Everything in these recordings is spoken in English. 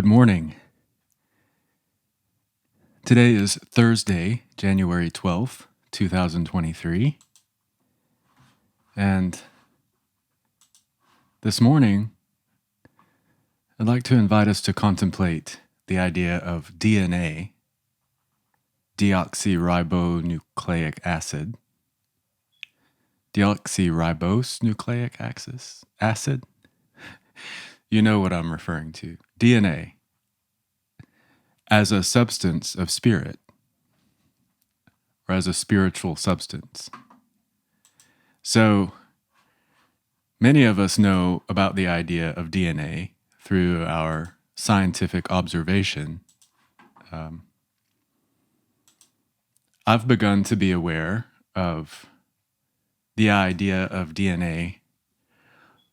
Good morning. Today is Thursday, January 12th, 2023. And this morning, I'd like to invite us to contemplate the idea of DNA, deoxyribonucleic acid. Deoxyribose nucleic acid? You know what I'm referring to. DNA as a substance of spirit, or as a spiritual substance. So, many of us know about the idea of DNA through our scientific observation. I've begun to be aware of the idea of DNA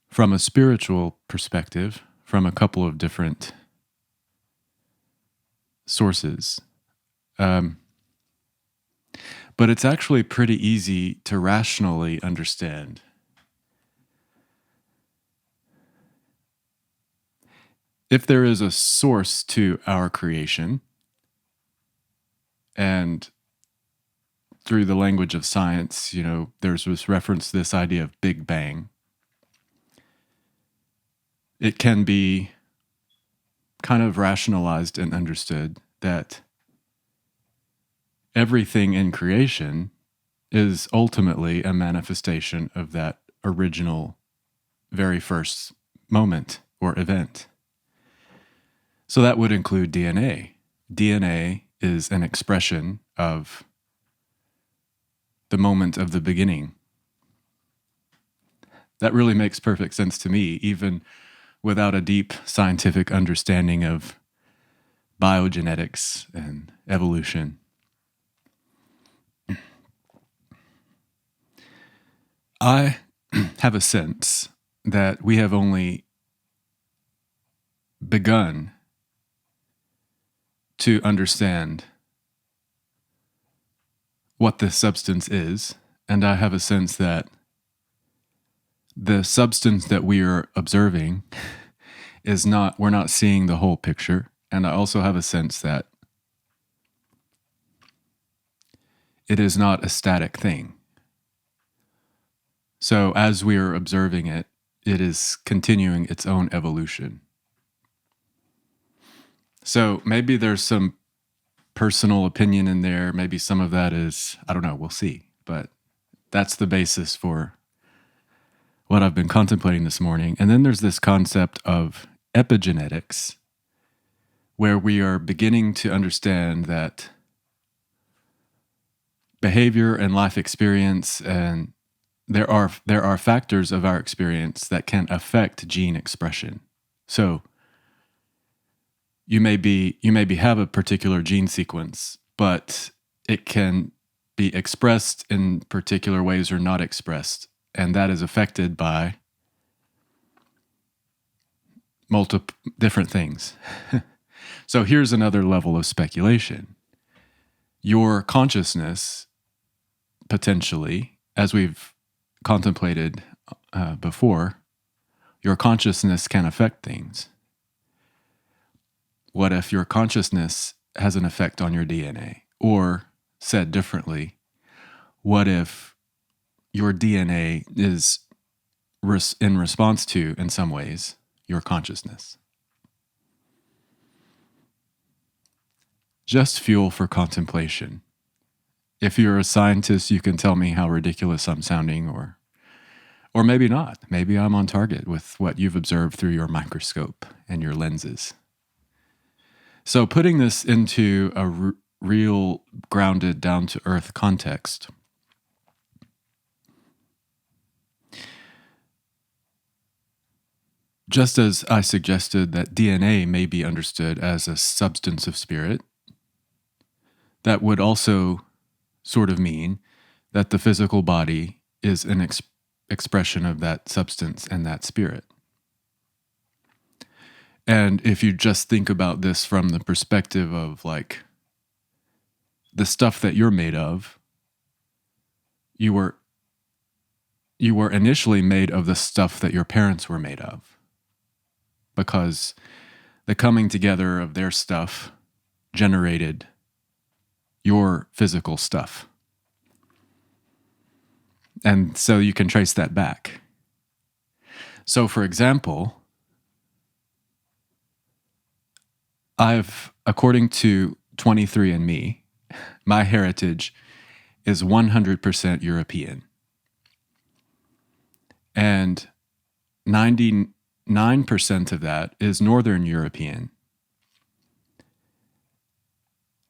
from a spiritual perspective, from a couple of different sources. But it's actually pretty easy to rationally understand. If there is a source to our creation, and through the language of science, there's this reference to this idea of Big Bang. It can be kind of rationalized and understood that everything in creation is ultimately a manifestation of that original, very first moment or event. So that would include DNA. DNA is an expression of the moment of the beginning. That really makes perfect sense to me, even without a deep scientific understanding of biogenetics and evolution. I have a sense that we have only begun to understand what this substance is, and I have a sense that the substance that we are observing we're not seeing the whole picture, and I also have a sense that it is not a static thing. So as we are observing it, it is continuing its own evolution. So maybe there's some personal opinion in there. Maybe some of that is, I don't know, we'll see. But that's the basis for what I've been contemplating this morning. And then there's this concept of epigenetics, where we are beginning to understand that behavior and life experience, and there are factors of our experience that can affect gene expression. So you maybe have a particular gene sequence, but it can be expressed in particular ways or not expressed, and that is affected by multiple different things. So here's another level of speculation. Your consciousness, potentially, as we've contemplated before, your consciousness can affect things. What if your consciousness has an effect on your DNA? Or, said differently, what if your DNA is in response to, in some ways, your consciousness? Just fuel for contemplation. If you're a scientist, you can tell me how ridiculous I'm sounding, or maybe not. Maybe I'm on target with what you've observed through your microscope and your lenses. So putting this into a real, grounded, down-to-earth context, just as I suggested that DNA may be understood as a substance of spirit, that would also sort of mean that the physical body is an expression of that substance and that spirit. And if you just think about this from the perspective of like the stuff that you're made of, you were initially made of the stuff that your parents were made of, because the coming together of their stuff generated your physical stuff. And so you can trace that back. So, for example, according to 23andMe, my heritage is 100% European. And 99% of that is Northern European.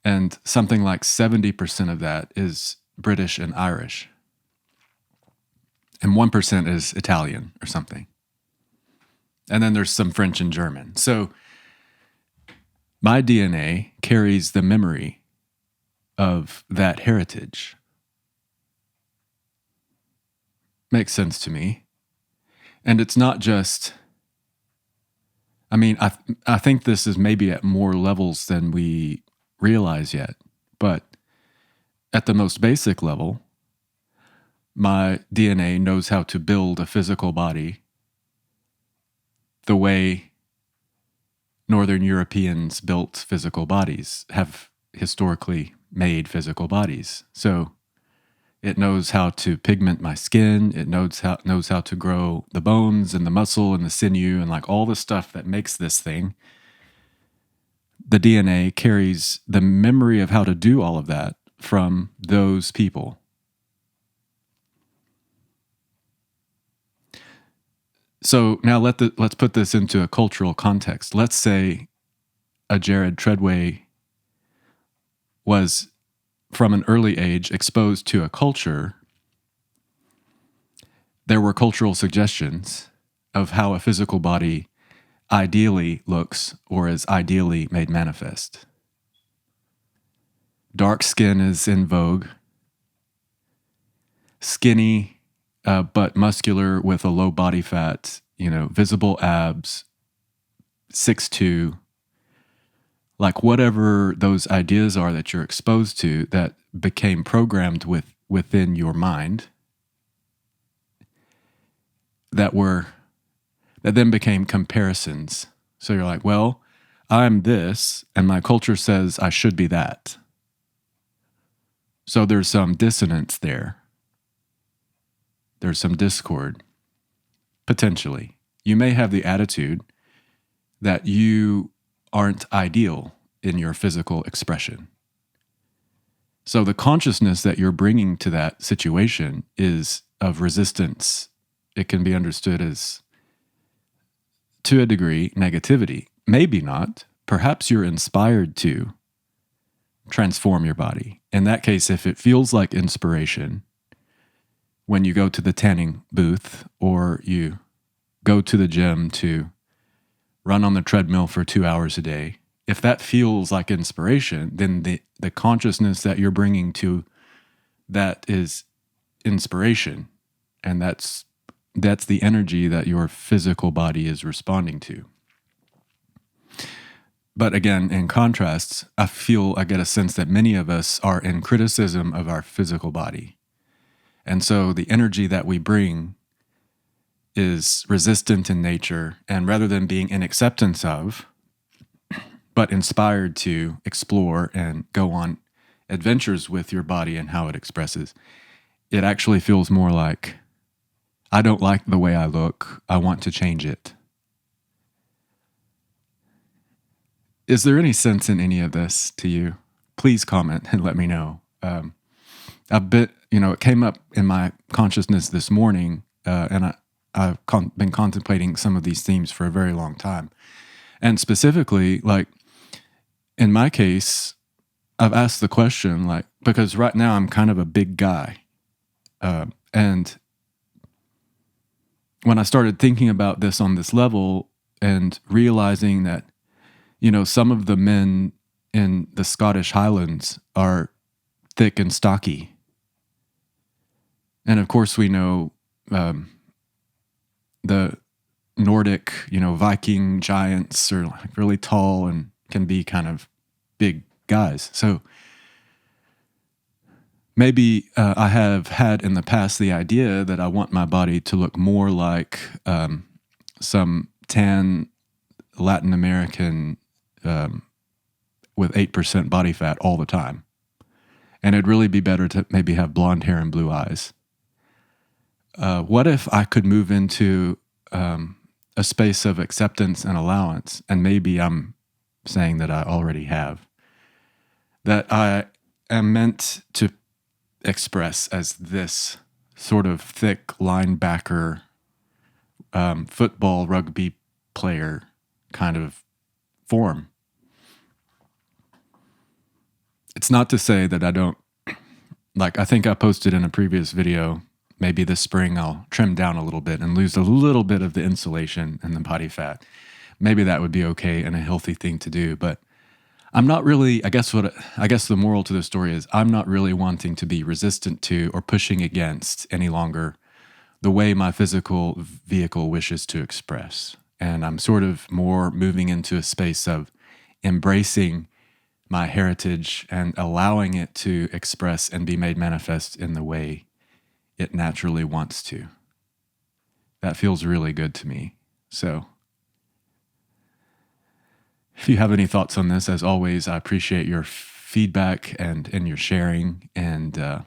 And something like 70% of that is British and Irish. And 1% is Italian or something. And then there's some French and German. So my DNA carries the memory of that heritage. Makes sense to me. And it's not just, I think this is maybe at more levels than we realize yet. But at the most basic level, my DNA knows how to build a physical body the way Northern Europeans built physical bodies, have historically made physical bodies. So it knows how to pigment my skin. It knows how to grow the bones and the muscle and the sinew and like all the stuff that makes this thing. The DNA carries the memory of how to do all of that from those people. So now let's put this into a cultural context. Let's say a Jared Treadway was from an early age exposed to a culture. There were cultural suggestions of how a physical body ideally looks or is ideally made manifest. Dark skin is in vogue. Skinny, but muscular with a low body fat, visible abs, 6'2", like whatever those ideas are that you're exposed to that became programmed within your mind that then became comparisons. So you're like, well, I'm this, and my culture says I should be that. So there's some dissonance there. There's some discord, potentially. You may have the attitude that you aren't ideal in your physical expression. So the consciousness that you're bringing to that situation is of resistance. It can be understood as, to a degree, negativity. Maybe not. Perhaps you're inspired to transform your body. In that case, if it feels like inspiration, when you go to the tanning booth or you go to the gym to run on the treadmill for 2 hours a day, if that feels like inspiration, then the consciousness that you're bringing to that is inspiration. And that's the energy that your physical body is responding to. But again, in contrast, I get a sense that many of us are in criticism of our physical body. And so the energy that we bring is resistant in nature, and rather than being in acceptance of, but inspired to explore and go on adventures with your body and how it expresses, it actually feels more like, I don't like the way I look. I want to change it. Is there any sense in any of this to you? Please comment and let me know. It came up in my consciousness this morning, and I've been contemplating some of these themes for a very long time. And specifically, like, in my case, I've asked the question, like, because right now I'm kind of a big guy. And when I started thinking about this on this level and realizing that, some of the men in the Scottish Highlands are thick and stocky. And of course, we know the Nordic, Viking giants are like really tall and can be kind of big guys. So maybe I have had in the past the idea that I want my body to look more like some tan, Latin American with 8% body fat all the time. And it'd really be better to maybe have blonde hair and blue eyes. What if I could move into a space of acceptance and allowance, and maybe I'm saying that I already have, that I am meant to express as this sort of thick linebacker, football, rugby player kind of form. It's not to say that I don't, like, I think I posted in a previous video, maybe this spring I'll trim down a little bit and lose a little bit of the insulation and the body fat. Maybe that would be okay and a healthy thing to do, but I'm not really, I guess the moral to the story is I'm not really wanting to be resistant to or pushing against any longer the way my physical vehicle wishes to express. And I'm sort of more moving into a space of embracing my heritage and allowing it to express and be made manifest in the way it naturally wants to. That feels really good to me. So if you have any thoughts on this, as always, I appreciate your feedback and your sharing. And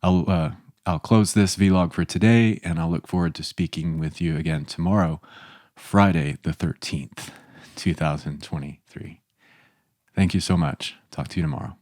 I'll close this vlog for today, and I'll look forward to speaking with you again tomorrow, Friday the 13th, 2023. Thank you so much. Talk to you tomorrow.